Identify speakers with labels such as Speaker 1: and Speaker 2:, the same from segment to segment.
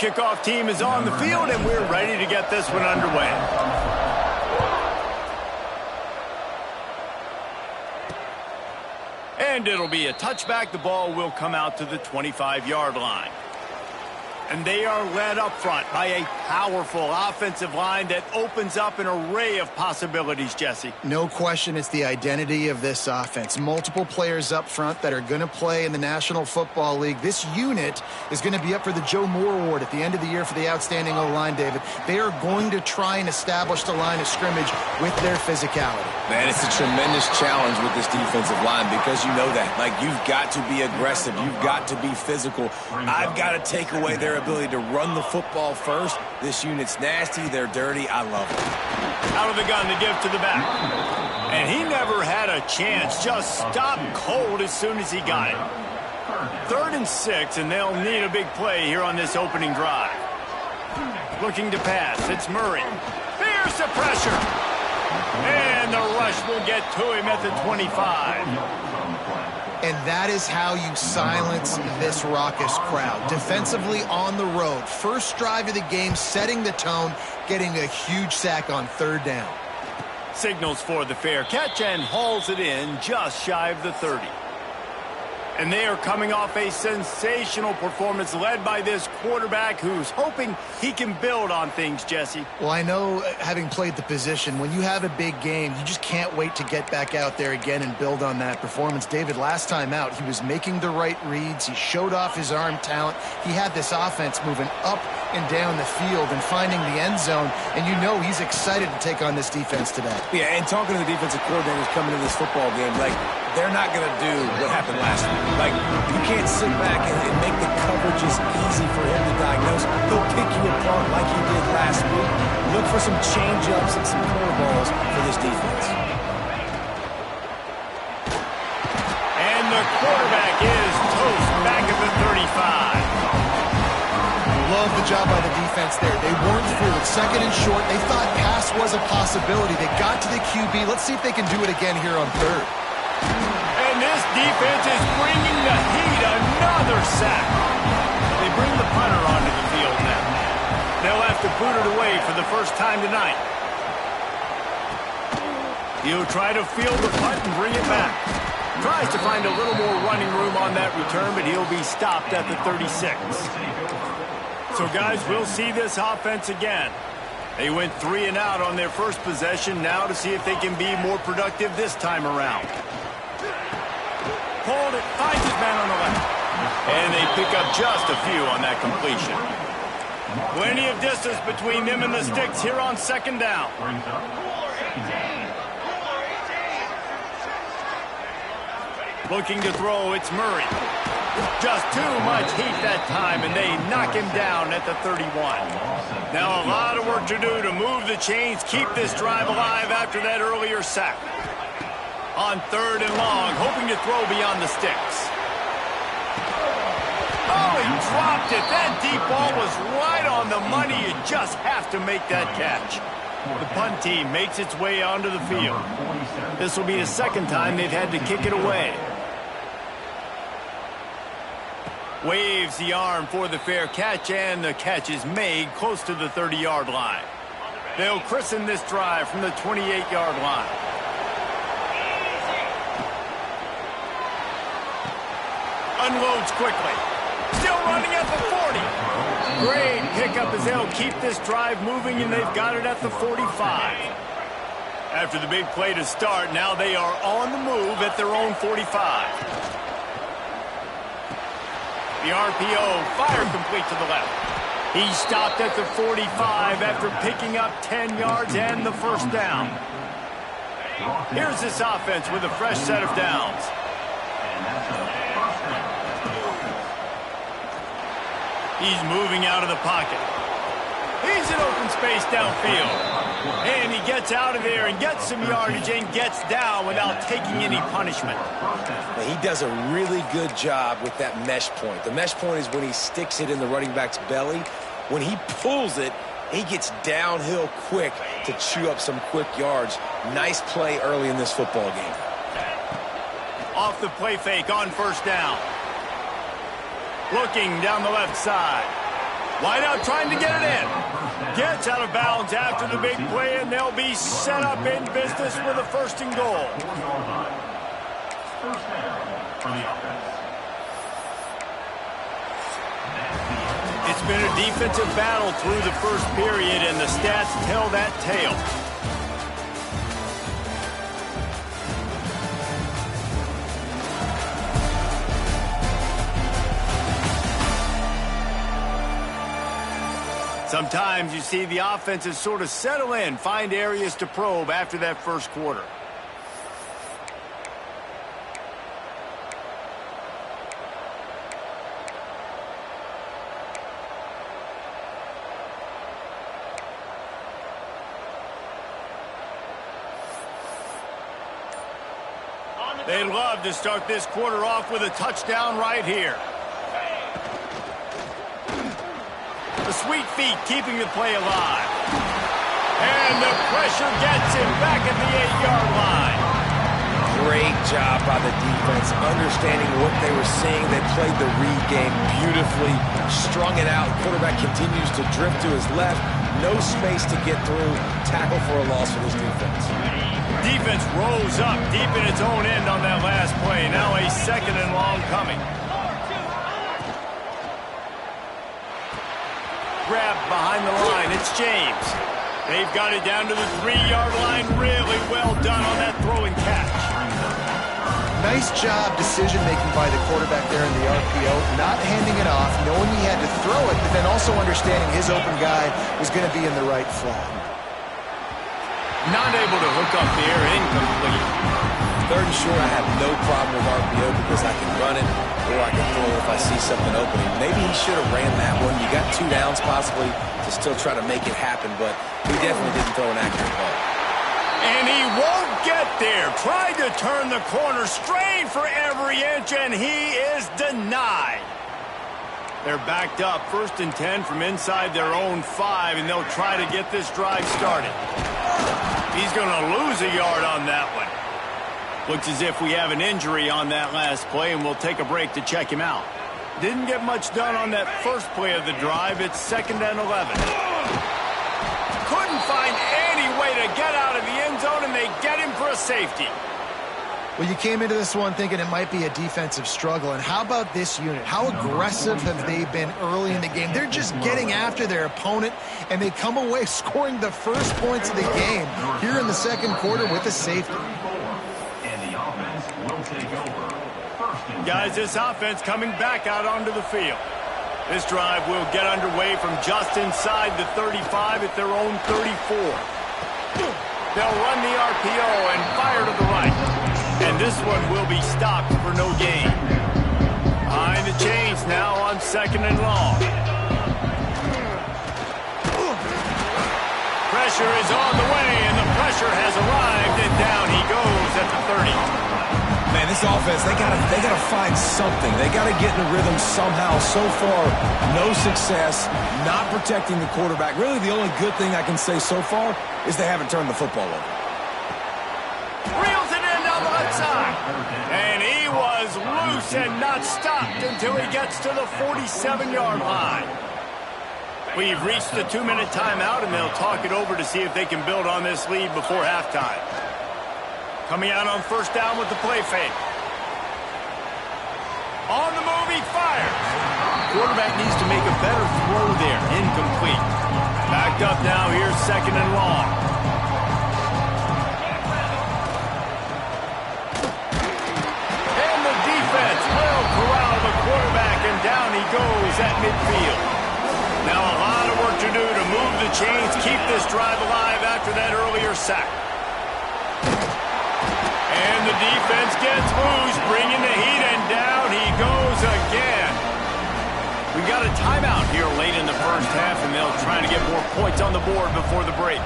Speaker 1: kickoff team is on the field, and we're ready to get this one underway. And it'll be a touchback. The ball will come out to the 25-yard line. And they are led up front by a powerful offensive line that opens up an array of possibilities, Jesse.
Speaker 2: No question it's the identity of this offense. Multiple players up front that are going to play in the National Football League. This unit is going to be up for the Joe Moore Award at the end of the year for the outstanding O-line, David. They are going to try and establish the line of scrimmage with their physicality.
Speaker 3: Man, it's a tremendous challenge with this defensive line because you know that. Like, you've got to be aggressive. You've got to be physical. I've got to take away their ability to run the football first. This unit's nasty. They're dirty. I love it.
Speaker 1: Out of the gun to give to the back. And he never had a chance. Just stopped cold as soon as he got it. 3rd and 6, and they'll need a big play here on this opening drive. Looking to pass. It's Murray. There's the pressure. And the rush will get to him at the 25.
Speaker 2: And that is how you silence this raucous crowd. Defensively on the road. First drive of the game, setting the tone, getting a huge sack on 3rd down.
Speaker 1: Signals for the fair catch and hauls it in just shy of the 30. And they are coming off a sensational performance led by this quarterback who's hoping he can build on things, Jesse.
Speaker 2: Well, I know, having played the position, when you have a big game, you just can't wait to get back out there again and build on that performance. David, last time out, he was making the right reads. He showed off his arm talent. He had this offense moving up and down the field and finding the end zone. And you know he's excited to take on this defense today.
Speaker 3: Yeah, and talking to the defensive coordinators coming into this football game, like, they're not going to do what happened last week. Like, you can't sit back and make the coverages easy for him to diagnose. He'll pick you apart like he did last week. Look for some change-ups and some curveballs for this defense.
Speaker 1: And the quarterback is toast back at the 35.
Speaker 2: Love the job by the defense there. They weren't fooled. 2nd and short. They thought pass was a possibility. They got to the QB. Let's see if they can do it again here on 3rd.
Speaker 1: And this defense is bringing the heat. Another sack. They bring the punter onto the field now. They'll have to boot it away for the first time tonight. He'll try to field the punt and bring it back. Tries to find a little more running room on that return, but he'll be stopped at the 36. So, guys, we'll see this offense again. They went 3 and out on their first possession. Now to see if they can be more productive this time around. Hold it, finds his man on the left. And they pick up just a few on that completion. Plenty of distance between them and the sticks here on 2nd down. Looking to throw, it's Murray. Just too much heat that time, and they knock him down at the 31. Now a lot of work to do to move the chains, keep this drive alive after that earlier sack. On 3rd and long, hoping to throw beyond the sticks. Oh, he dropped it. That deep ball was right on the money. You just have to make that catch. The punt team makes its way onto the field. This will be the 2nd time they've had to kick it away. Waves the arm for the fair catch, and the catch is made close to the 30-yard line. They'll christen this drive from the 28-yard line. Unloads quickly. Still running at the 40. Great pickup as they'll keep this drive moving, and they've got it at the 45. After the big play to start, now they are on the move at their own 45. The RPO, fire complete to the left. He stopped at the 45 after picking up 10 yards and the first down. Here's this offense with a fresh set of downs. He's moving out of the pocket. He's in open space downfield. And he gets out of there and gets some yardage and gets down without taking any punishment.
Speaker 3: He does a really good job with that mesh point. The mesh point is when he sticks it in the running back's belly. When he pulls it, he gets downhill quick to chew up some quick yards. Nice play early in this football game.
Speaker 1: Off the play fake on 1st down. Looking down the left side. Wide out trying to get it in. Gets out of bounds after the big play, and they'll be set up in business with a 1st and goal.
Speaker 4: First down for the offense.
Speaker 1: It's been a defensive battle through the first period, and the stats tell that tale. Sometimes you see the offenses sort of settle in, find areas to probe after that first quarter. They'd love to start this quarter off with a touchdown right here. The sweet feet keeping the play alive. And the pressure gets him back at the 8-yard line.
Speaker 3: Great job by the defense, understanding what they were seeing. They played the read game beautifully, strung it out. Quarterback continues to drift to his left. No space to get through. Tackle for a loss for this defense.
Speaker 1: Defense rose up deep in its own end on that last play. Now a 2nd and long coming. Grabbed behind the line. It's James. They've got it down to the 3-yard line. Really well done on that throw and catch.
Speaker 2: Nice job decision-making by the quarterback there in the RPO, not handing it off, knowing he had to throw it, but then also understanding his open guy was going to be in the right flat.
Speaker 1: Not able to hook up there, incomplete.
Speaker 3: 3rd and short, I have no problem with RPO because I can run it or I can throw it if I see something opening. Maybe he should have ran that one. You got 2 downs possibly to still try to make it happen, but he definitely didn't throw an accurate ball.
Speaker 1: And he won't get there. Tried to turn the corner, strained for every inch, and he is denied. They're backed up, 1st and 10 from inside their own 5, and they'll try to get this drive started. He's going to lose a yard on that one. Looks as if we have an injury on that last play, and we'll take a break to check him out. Didn't get much done on that first play of the drive. It's 2nd and 11. Couldn't find any way to get out of the end zone, and they get him for a safety.
Speaker 2: Well, you came into this one thinking it might be a defensive struggle, and how about this unit? How aggressive have they been early in the game? They're just getting after their opponent, and they come away scoring the first points of the game here in the 2nd quarter with a safety.
Speaker 4: And the offense will take over.
Speaker 1: Guys, this offense coming back out onto the field. This drive will get underway from just inside the 35 at their own 34. They'll run the RPO and fire to the right. And this one will be stopped for no gain. Behind the chains now on 2nd and long. Pressure is on the way, and the pressure has arrived, and down he goes at the 30.
Speaker 3: Man, this offense, they gotta find something. They gotta get in a rhythm somehow. So far, no success, not protecting the quarterback. Really, the only good thing I can say so far is they haven't turned the football over.
Speaker 1: Reels it in down the left side. And he was loose and not stopped until he gets to the 47-yard line. We've reached the 2-minute timeout, and they'll talk it over to see if they can build on this lead before halftime. Coming out on 1st down with the play fake. On the move, he fires. Quarterback needs to make a better throw there. Incomplete. Backed up now. Here's 2nd and long. And the defense will corral the quarterback, and down he goes at midfield. Now a lot of work to do to move the chains, keep this drive alive after that earlier sack. And the defense gets loose, bringing the heat, and down he goes again. We got a timeout here late in the first half, and they'll try to get more points on the board before the break.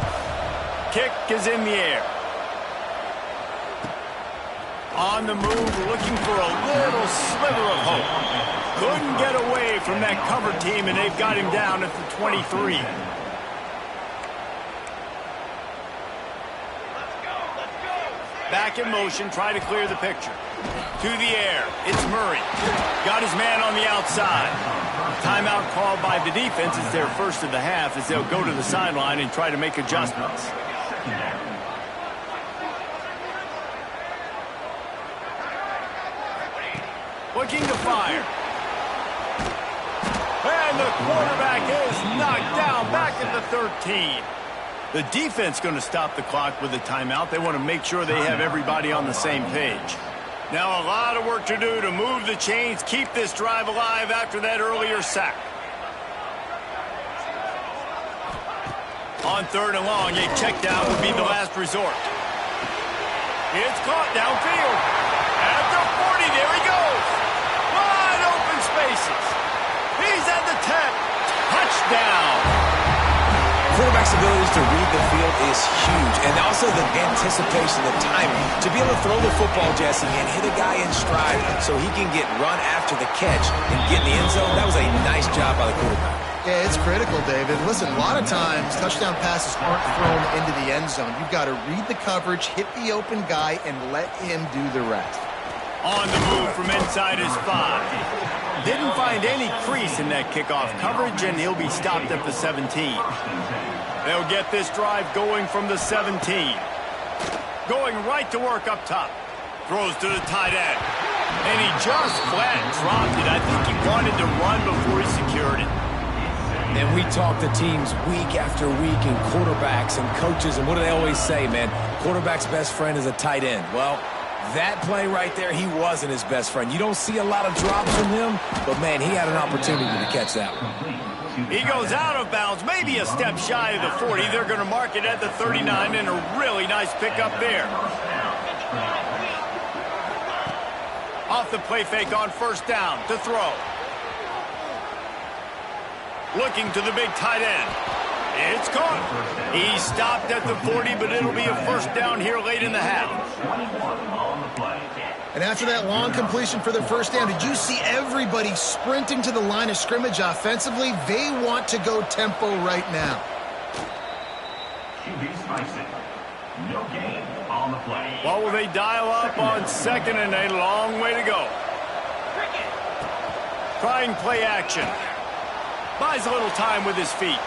Speaker 1: Kick is in the air. On the move, looking for a little sliver of hope. Couldn't get away from that cover team, and they've got him down at the 23. Back in motion, try to clear the picture. To the air, it's Murray. Got his man on the outside. Timeout called by the defense is their first of the half as they'll go to the sideline and try to make adjustments. Looking to fire. And the quarterback is knocked down back at the 13. The defense going to stop the clock with a timeout. They want to make sure they have everybody on the same page. Now a lot of work to do to move the chains, keep this drive alive after that earlier sack. On 3rd and long, a check down would be the last resort. It's caught downfield. At the 40, there he goes. Wide open spaces. He's at the 10. Touchdown.
Speaker 3: Quarterback's abilities to read the field is huge, and also the anticipation, the timing. To be able to throw the football, Jesse, and hit a guy in stride so he can get run after the catch and get in the end zone, that was a nice job by the quarterback.
Speaker 2: Yeah, it's critical, David. Listen, a lot of times touchdown passes aren't thrown into the end zone. You've got to read the coverage, hit the open guy, and let him do the rest.
Speaker 1: On the move from inside his 5. Didn't find any crease in that kickoff coverage, and he'll be stopped at the 17. They'll get this drive going from the 17. Going right to work up top. Throws to the tight end. And he just flat dropped it. I think he wanted to run before he secured it.
Speaker 3: And we talk to teams week after week and quarterbacks and coaches, and what do they always say, man? Quarterback's best friend is a tight end. Well, that play right there, he wasn't his best friend. You don't see a lot of drops from him, but, man, he had an opportunity to catch that one.
Speaker 1: He goes out of bounds, maybe a step shy of the 40. They're going to mark it at the 39, and a really nice pickup there. Off the play fake on 1st down to throw. Looking to the big tight end. It's caught. He stopped at the 40, but it'll be a 1st down here late in the half.
Speaker 2: And after that long completion for the 1st down, did you see everybody sprinting to the line of scrimmage offensively? They want to go tempo right now.
Speaker 4: No gain on the play.
Speaker 1: What will they dial up on 2nd and a long way to go? Trying play action. Buys a little time with his feet.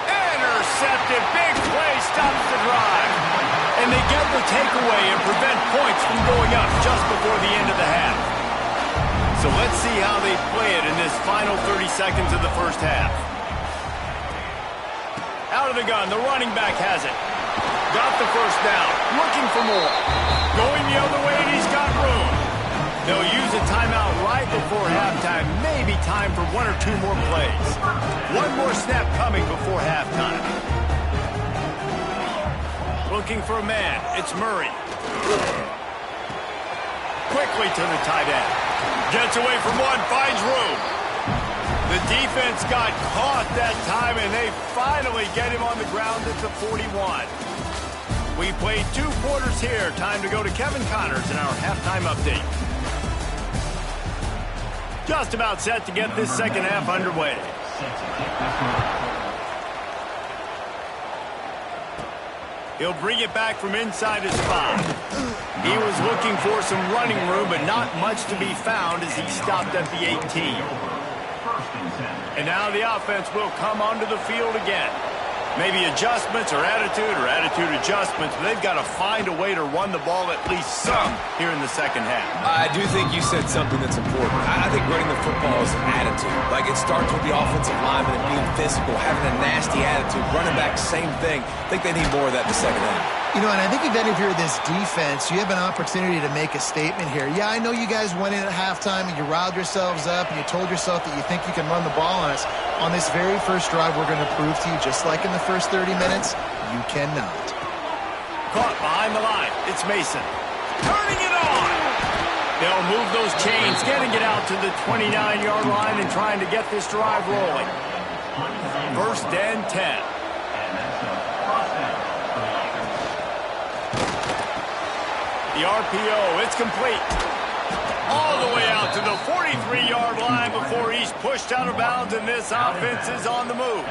Speaker 1: Intercepted. Big play stops the drive. And they get the takeaway and prevent points from going up just before the end of the half. So let's see how they play it in this final 30 seconds of the 1st half. Out of the gun, the running back has it. Got the 1st down. Looking for more. Going the other way, and he's got room. They'll use a timeout right before halftime. Maybe time for 1 or 2 more plays. One more snap coming before halftime. Looking for a man. It's Murray. Quickly to the tight end. Gets away from one, finds room. The defense got caught that time, and they finally get him on the ground at the 41. We played 2 quarters here. Time to go to Kevin Connors in our halftime update. Just about set to get this 2nd half underway. He'll bring it back from inside his 5. He was looking for some running room, but not much to be found as he stopped at the 18. And now the offense will come onto the field again. Maybe adjustments or attitude adjustments, but they've got to find a way to run the ball at least some here in the 2nd half.
Speaker 3: I do think you said something that's important. I think running the football is an attitude. Like, it starts with the offensive lineman and being physical, having a nasty attitude. Running back, same thing. I think they need more of that in the 2nd half.
Speaker 2: You know, and I think if any of you are this defense, you have an opportunity to make a statement here. Yeah, I know you guys went in at halftime and you riled yourselves up and you told yourself that you think you can run the ball on us. On this very first drive, we're going to prove to you, just like in the first 30 minutes, you cannot.
Speaker 1: Caught behind the line. It's Mason. Turning it on. They'll move those chains, getting it out to the 29-yard line and trying to get this drive rolling. 1st and 10. The RPO, it's complete. All the way out to the 43-yard line before he's pushed out of bounds, and this offense is on the move.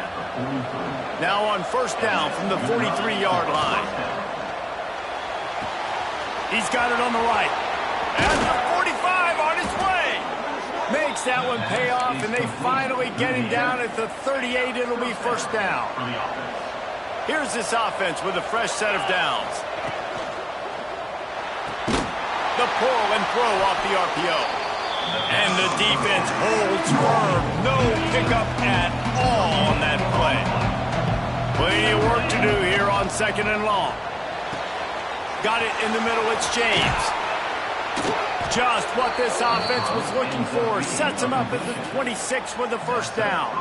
Speaker 1: Now on 1st down from the 43-yard line. He's got it on the right. And the 45 on his way. Makes that one pay off, and they finally get him down at the 38. It'll be first down. Here's this offense with a fresh set of downs. The pull and throw off the RPO. And the defense holds firm. No pickup at all on that play. Plenty of work to do here on 2nd and long. Got it in the middle. It's James. Just what this offense was looking for. Sets him up at the 26 with the first down.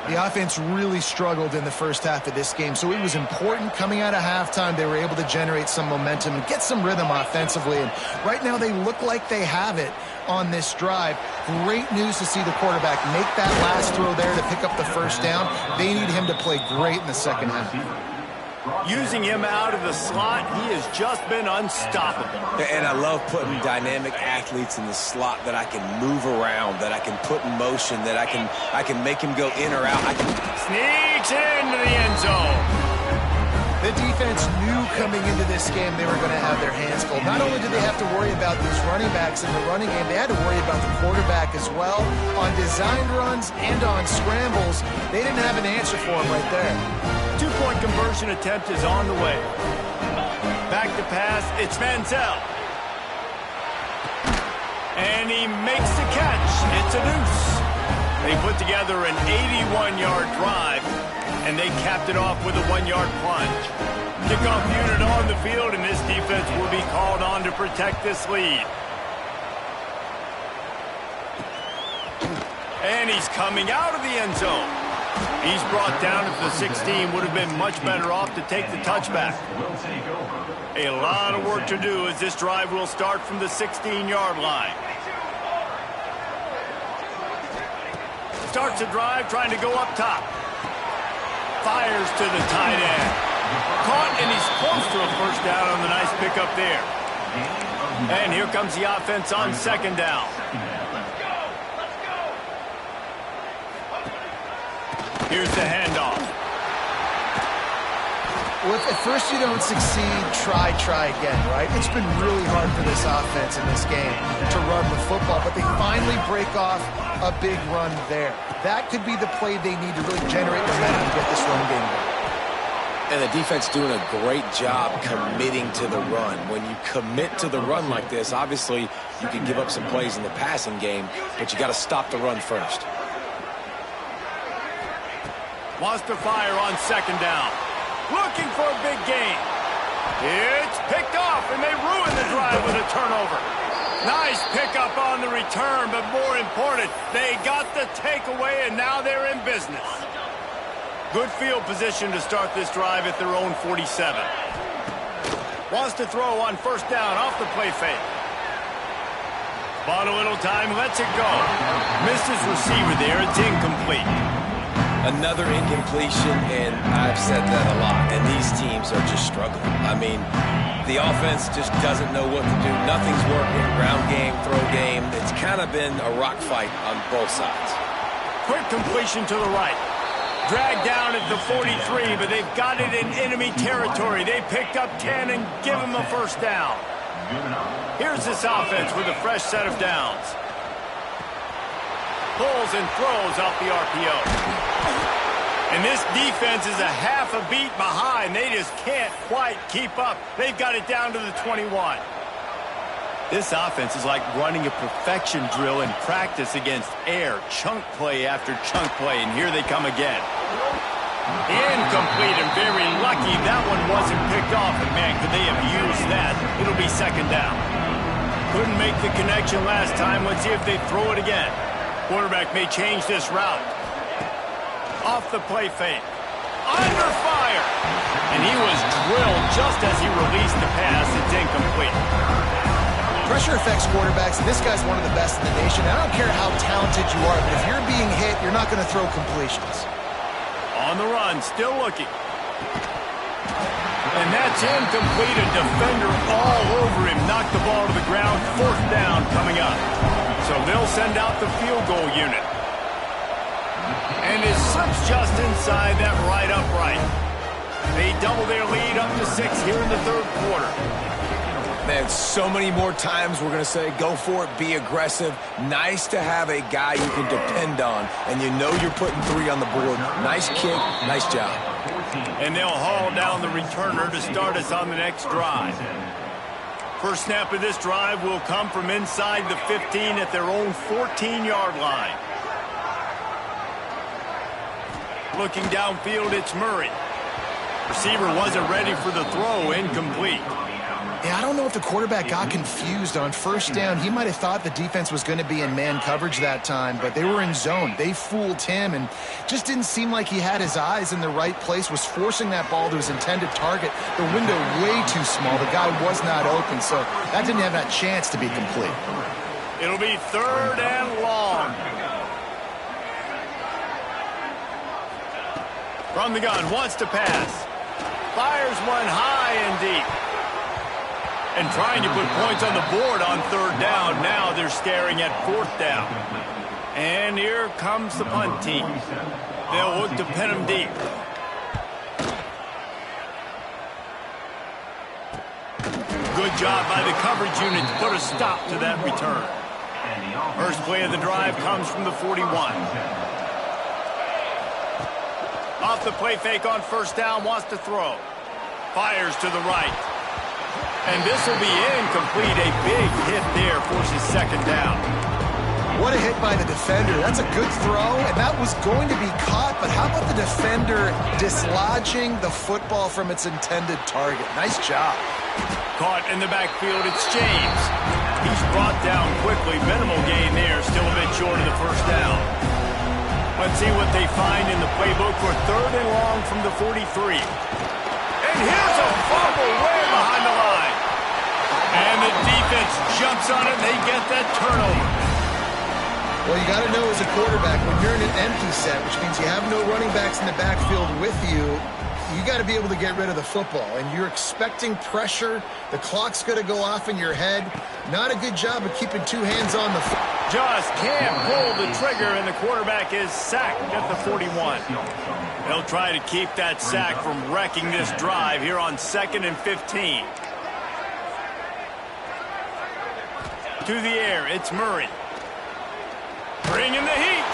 Speaker 2: The offense really struggled in the first half of this game, so it was important coming out of halftime. They were able to generate some momentum and get some rhythm offensively. And right now they look like they have it on this drive. Great news to see the quarterback make that last throw there to pick up the first down. They need him to play great in the second half.
Speaker 1: Using him out of the slot, he has just been unstoppable.
Speaker 3: And I love putting dynamic athletes in the slot that I can move around, that I can put in motion, that I can make him go in or out.
Speaker 1: Sneaks into the end zone.
Speaker 2: The defense knew coming into this game they were going to have their hands full. Not only did they have to worry about these running backs in the running game, they had to worry about the quarterback as well. On designed runs and on scrambles, they didn't have an answer for him right there.
Speaker 1: Two-point conversion attempt is on the way. Back to pass, it's Manziel. And he makes the catch. It's a deuce. They put together an 81-yard drive, and they capped it off with a 1-yard plunge. Kickoff unit on the field, and this defense will be called on to protect this lead. And he's coming out of the end zone. He's brought down at the 16. Would have been much better off to take the touchback. A lot of work to do as this drive will start from the 16-yard line. Starts the drive trying to go up top. Fires to the tight end. Caught, and he's close to a first down on the nice pickup there. And here comes the offense on 2nd down. Here's the handoff.
Speaker 2: Well, if at first you don't succeed, try again, right? It's been really hard for this offense in this game to run the football, but they finally break off a big run there. That could be the play they need to really generate momentum and get this run game going.
Speaker 3: And the defense doing a great job committing to the run. When you commit to the run like this, obviously you can give up some plays in the passing game, but you got to stop the run first.
Speaker 1: Wants to fire on 2nd down. Looking for a big gain. It's picked off, and they ruin the drive with a turnover. Nice pickup on the return, but more important, they got the takeaway, and now they're in business. Good field position to start this drive at their own 47. Wants to throw on 1st down off the play fake. Bought a little time, lets it go. Missed his receiver there, it's incomplete.
Speaker 3: Another incompletion, and I've said that a lot, and these teams are just struggling. I mean, the offense just doesn't know what to do. Nothing's working. Ground game, throw game. It's kind of been a rock fight on both sides.
Speaker 1: Quick completion to the right. Dragged down at the 43, but they've got it in enemy territory. They picked up 10 and give him a first down. Here's this offense with a fresh set of downs. Pulls and throws off the RPO. And this defense is a half a beat behind. They just can't quite keep up. They've got it down to the 21. This offense is like running a perfection drill in practice against air. Chunk play after chunk play, and here they come again. Incomplete, and very lucky that one wasn't picked off. And man, could they have used that? It'll be 2nd down. Couldn't make the connection last time. Let's see if they throw it again. Quarterback may change this route. Off the play fake. Under fire. And he was drilled just as he released the pass. It's incomplete.
Speaker 2: Pressure affects quarterbacks, and this guy's one of the best in the nation. I don't care how talented you are, but if you're being hit, you're not going to throw completions.
Speaker 1: On the run, still looking. And that's incomplete. A defender all over him. Knocked the ball to the ground. 4th down coming up. So they'll send out the field goal unit. And it slips just inside that right upright. They double their lead up to 6 here in the 3rd quarter.
Speaker 3: Man, so many more times we're going to say, go for it, be aggressive. Nice to have a guy you can depend on, and you know you're putting 3 on the board. Nice kick, nice job.
Speaker 1: And they'll haul down the returner to start us on the next drive. First snap of this drive will come from inside the 15 at their own 14-yard line. Looking downfield, it's Murray. Receiver wasn't ready for the throw, incomplete.
Speaker 2: Yeah, I don't know if the quarterback got confused on first down. He might have thought the defense was going to be in man coverage that time, but they were in zone. They fooled him and just didn't seem like he had his eyes in the right place, was forcing that ball to his intended target. The window way too small. The guy was not open, so that didn't have that chance to be complete.
Speaker 1: It'll be 3rd and long. From the gun, wants to pass. Fires one high and deep. And trying to put points on the board on 3rd down. Now they're staring at 4th down. And here comes the punt team. They'll look to pin him deep. Good job by the coverage unit to put a stop to that return. First play of the drive comes from the 41. Off the play fake on first down, wants to throw. Fires to the right. And this will be incomplete. A big hit there, forces 2nd down.
Speaker 2: What a hit by the defender. That's a good throw, and that was going to be caught, but how about the defender dislodging the football from its intended target? Nice job.
Speaker 1: Caught in the backfield, it's James. He's brought down quickly. Minimal gain there, still a bit short of the first down. Let's see what they find in the playbook for 3rd and long from the 43. And here's a fumble way behind the line. And the defense jumps on it, and they get that turnover.
Speaker 2: Well, you got to know as a quarterback, when you're in an empty set, which means you have no running backs in the backfield with you, you got to be able to get rid of the football. And you're expecting pressure. The clock's going to go off in your head. Not a good job of keeping 2 hands on the football.
Speaker 1: Just can't pull the trigger, and the quarterback is sacked at the 41. They'll try to keep that sack from wrecking this drive here on 2nd and 15. To the air, it's Murray. Bringing the heat.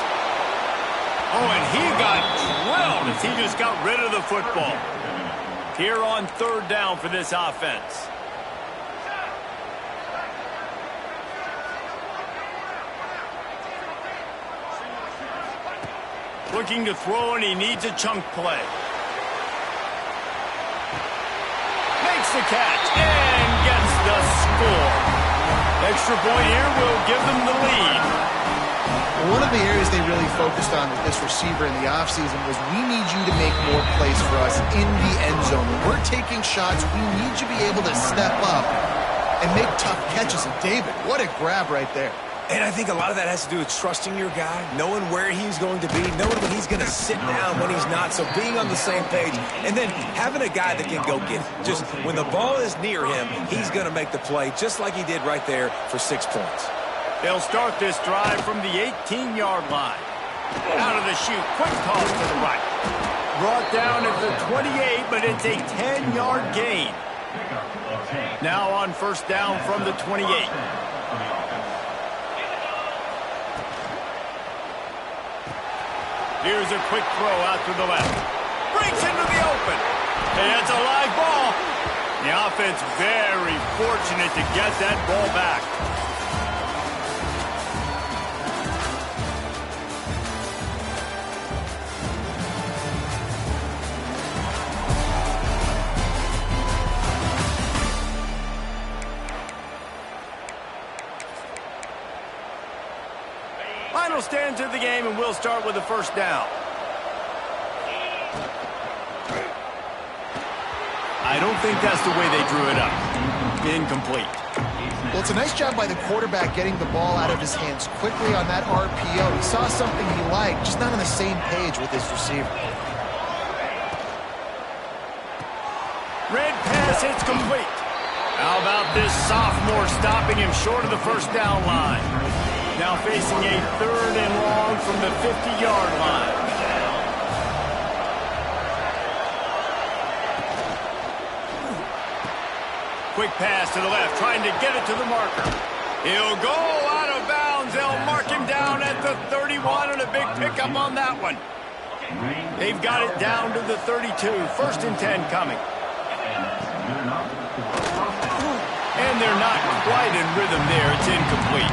Speaker 1: Oh, and he got drilled as he just got rid of the football. Here on 3rd down for this offense. Looking to throw, and he needs a chunk play. Makes the catch and gets the score. Extra point here will give them the lead.
Speaker 2: One of the areas they really focused on with this receiver in the offseason was we need you to make more plays for us in the end zone. When we're taking shots, we need you to be able to step up and make tough catches. And David, what a grab right there.
Speaker 3: And I think a lot of that has to do with trusting your guy, knowing where he's going to be, knowing when he's going to sit down, when he's not. So being on the same page, and then having a guy that can go get it. Just when the ball is near him, he's going to make the play, just like he did right there for 6 points.
Speaker 1: They'll start this drive from the 18-yard line. Out of the chute, quick toss to the right. Brought down at the 28, but it's a 10-yard gain. Now on first down from the 28. Here's a quick throw out to the left. Breaks into the open. And it's a live ball. The offense very fortunate to get that ball back. Final stand to the game, and we'll start with the first down. I don't think that's the way they drew it up. Incomplete.
Speaker 2: Well, it's a nice job by the quarterback getting the ball out of his hands quickly on that RPO. He saw something he liked, just not on the same page with his receiver.
Speaker 1: Red pass, it's complete. How about this sophomore stopping him short of the first down line? Now facing a 3rd and long from the 50-yard line. Quick pass to the left, trying to get it to the marker. He'll go out of bounds. They'll mark him down at the 31, and a big pickup on that one. They've got it down to the 32. 1st and 10 coming. And they're not quite in rhythm there. It's incomplete.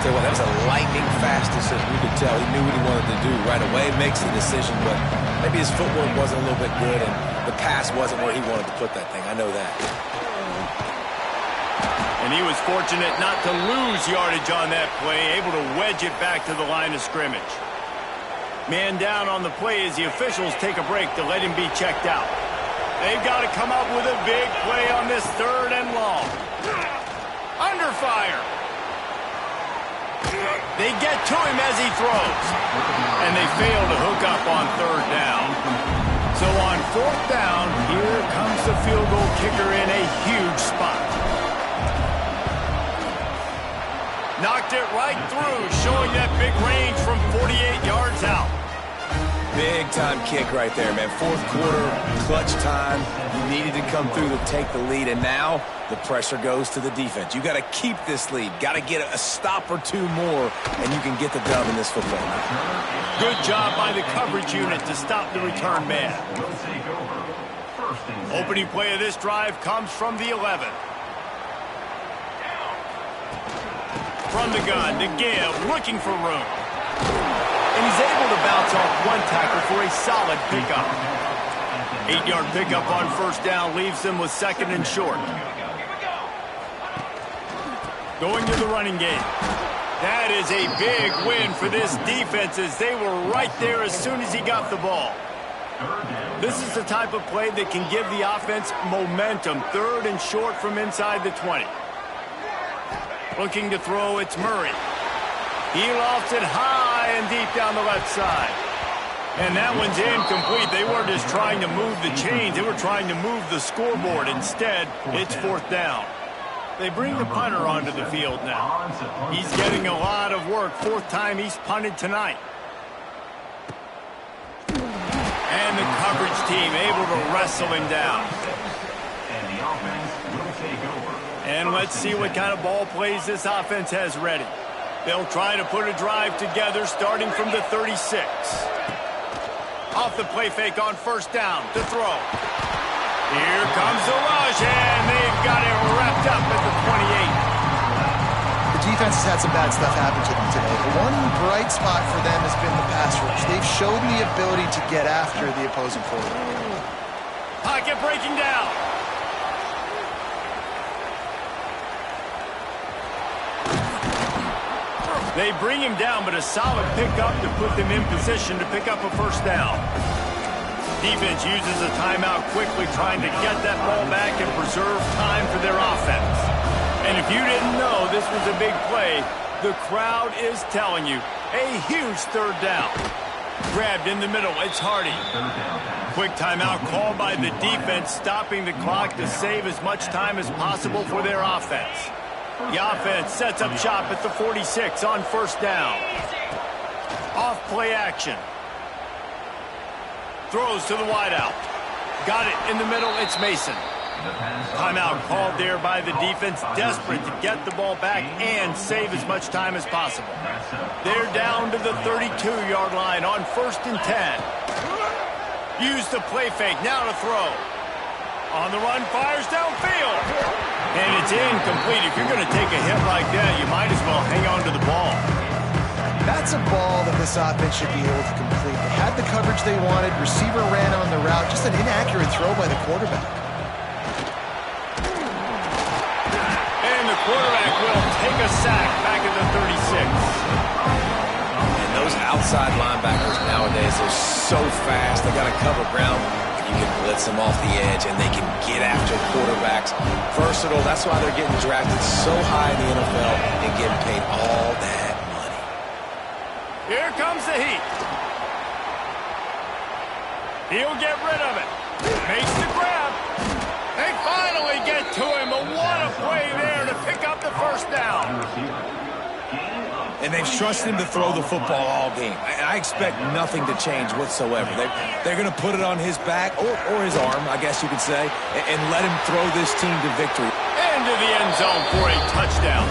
Speaker 3: Tell you what, that was a lightning-fast decision. You could tell he knew what he wanted to do right away, makes the decision, but maybe his footwork wasn't a little bit good, and the pass wasn't where he wanted to put that thing. I know that.
Speaker 1: And he was fortunate not to lose yardage on that play, able to wedge it back to the line of scrimmage. Man down on the play as the officials take a break to let him be checked out. They've got to come up with a big play on this 3rd and long. Under fire. They get to him as he throws. And they fail to hook up on 3rd down. So on 4th down, here comes the field goal kicker in a huge spot. Knocked it right through, showing that big range from 48 yards out.
Speaker 3: Big-time kick right there, man. 4th quarter, clutch time. You needed to come through to take the lead, and now the pressure goes to the defense. You got to keep this lead. Got to get a stop or two more, and you can get the dub in this football game.
Speaker 1: Good job by the coverage unit to stop the return man. Opening play of this drive comes from the 11. From the gun to give, looking for room. And he's able to bounce off one tackle for a solid pickup. 8-yard pickup on 1st down leaves them with 2nd and short. Going to the running game. That is a big win for this defense as they were right there as soon as he got the ball. This is the type of play that can give the offense momentum. 3rd and short from inside the 20. Looking to throw, it's Murray. He lofts it high and deep down the left side. And that one's incomplete. They weren't just trying to move the chains. They were trying to move the scoreboard. Instead, it's 4th down. They bring the punter onto the field now. He's getting a lot of work. 4th time he's punted tonight. And the coverage team able to wrestle him down.
Speaker 4: And the offense will take over.
Speaker 1: And let's see what kind of ball plays this offense has ready. They'll try to put a drive together starting from the 36. Off the play fake on 1st down to throw. Here comes the rush, and they've got it wrapped up at the 28.
Speaker 2: The defense has had some bad stuff happen to them today. The one bright spot for them has been the pass rush. They've shown the ability to get after the opposing quarterback.
Speaker 1: Pocket breaking down. They bring him down, but a solid pickup to put them in position to pick up a 1st down. Defense uses a timeout quickly, trying to get that ball back and preserve time for their offense. And if you didn't know this was a big play, the crowd is telling you. A huge 3rd down. Grabbed in the middle, it's Hardy. Quick timeout called by the defense, stopping the clock to save as much time as possible for their offense. The offense sets up shop at the 46 on 1st down. Off play action. Throws to the wideout. Got it in the middle, it's Mason. Timeout called there by the defense, desperate to get the ball back and save as much time as possible. They're down to the 32-yard line on 1st and 10. Use the play fake, now to throw. On the run, fires downfield. And it's incomplete. If you're going to take a hit like that, you might as well hang on to the ball.
Speaker 2: That's a ball that this offense should be able to complete. They had the coverage they wanted. Receiver ran on the route. Just an inaccurate throw by the quarterback.
Speaker 1: And the quarterback will take a sack back at the 36.
Speaker 3: And those outside linebackers nowadays are so fast. They got to cover ground. You can blitz them off the edge, and they can get after quarterbacks. Versatile. That's why they're getting drafted so high in the NFL and getting paid all that money.
Speaker 1: Here comes the heat. He'll get rid of it. Makes the grab. They finally get to him. But what a play there to pick up the 1st down.
Speaker 3: And they've trusted him to throw the football all game. I expect nothing to change whatsoever. They're going to put it on his back, or his arm, I guess you could say, and let him throw this team to victory.
Speaker 1: Into the end zone for a touchdown.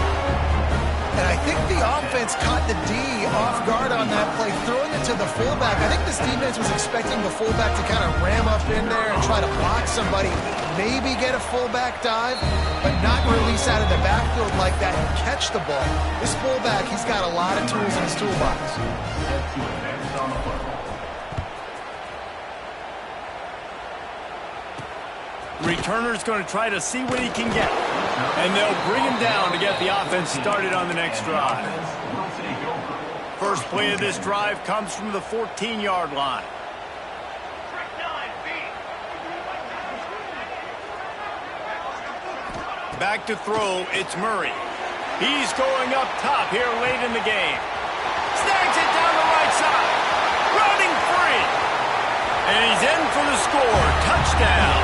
Speaker 2: And I think the offense caught the D off guard on that play, throwing it to the fullback. I think this defense was expecting the fullback to kind of ram up in there and try to block somebody, maybe get a fullback dive, but not release out of the backfield like that and catch the ball. This fullback, he's got a lot of tools in his toolbox.
Speaker 1: Returner's going to try to see what he can get. And they'll bring him down to get the offense started on the next drive. First play of this drive comes from the 14-yard line. Back to throw, it's Murray. He's going up top here late in the game. Snags it down the right side. Running free. And he's in for the score. Touchdown.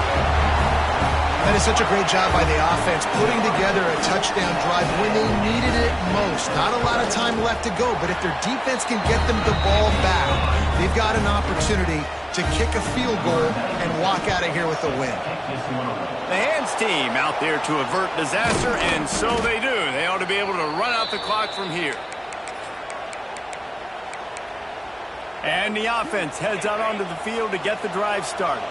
Speaker 2: That is such a great job by the offense, putting together a touchdown drive when they needed it most. Not a lot of time left to go, but if their defense can get them the ball back, they've got an opportunity to kick a field goal and walk out of here with a win.
Speaker 1: The hands team out there to avert disaster, and so they do. They ought to be able to run out the clock from here. And the offense heads out onto the field to get the drive started.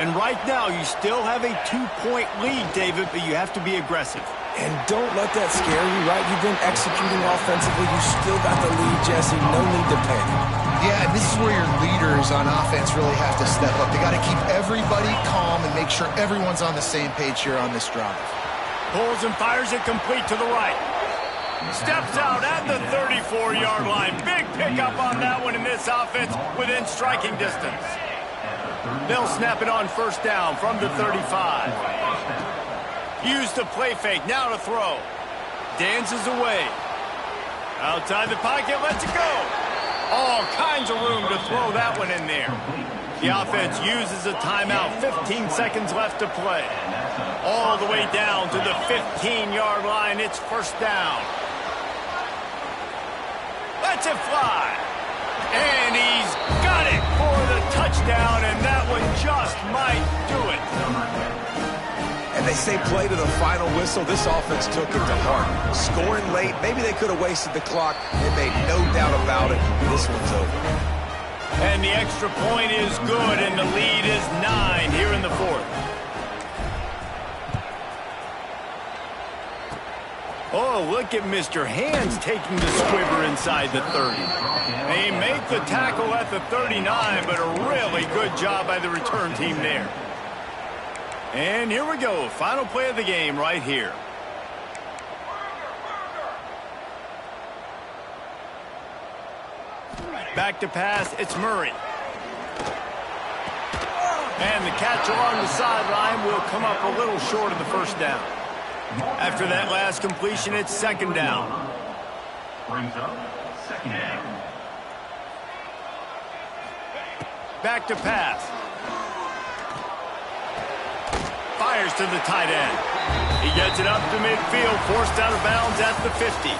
Speaker 1: And right now, you still have a 2-point lead, David, but you have to be aggressive.
Speaker 3: And don't let that scare you, right? You've been executing offensively. You still got the lead, Jesse. No need to panic.
Speaker 2: Yeah, and this is where your leaders on offense really have to step up. They got to keep everybody calm and make sure everyone's on the same page here on this drive.
Speaker 1: Pulls and fires it complete to the right. Steps out at the 34-yard line. Big pickup on that one in this offense within striking distance. They'll snap it on first down from the 35. Use the play fake, now to throw. Dances away. Outside the pocket, lets it go. All kinds of room to throw that one in there. The offense uses a timeout, 15 seconds left to play. All the way down to the 15-yard line, it's first down. Lets it fly. And he's got it for the touchdown, and that one just might do it.
Speaker 3: And they say play to the final whistle. This offense took it to heart. Scoring late, maybe they could have wasted the clock. They made no doubt about it. This one's over.
Speaker 1: And the extra point is good, and the lead is 9 here in the fourth. Oh, look at Mr. Hands taking the squibber inside the 30. They make the tackle at the 39, but a really good job by the return team there. And here we go. Final play of the game right here. Back to pass, it's Murray. And the catch along the sideline will come up a little short of the first down. After that last completion, it's second down.
Speaker 4: Brings up second down.
Speaker 1: Back to pass. Fires to the tight end. He gets it up to midfield, forced out of bounds at the 50.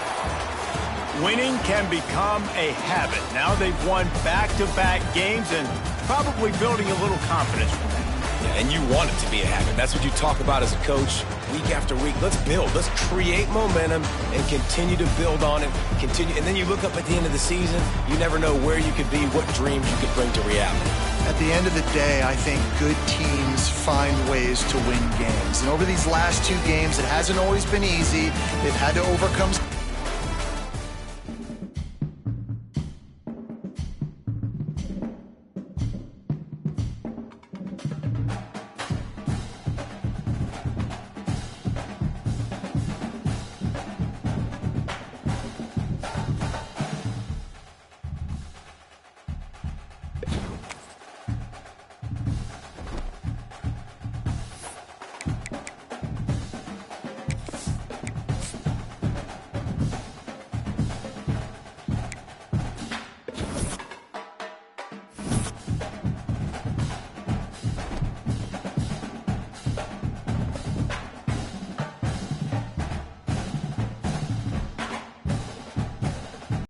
Speaker 1: Winning can become a habit. Now they've won back-to-back games and probably building a little confidence from that.
Speaker 3: Yeah, and you want it to be a habit. That's what you talk about as a coach week after week. Let's build. Let's create momentum and continue to build on it. Continue, and then you look up at the end of the season, you never know where you could be, what dreams you could bring to reality.
Speaker 2: At the end of the day, I think good teams find ways to win games. And over these last two games, it hasn't always been easy. They've had to overcome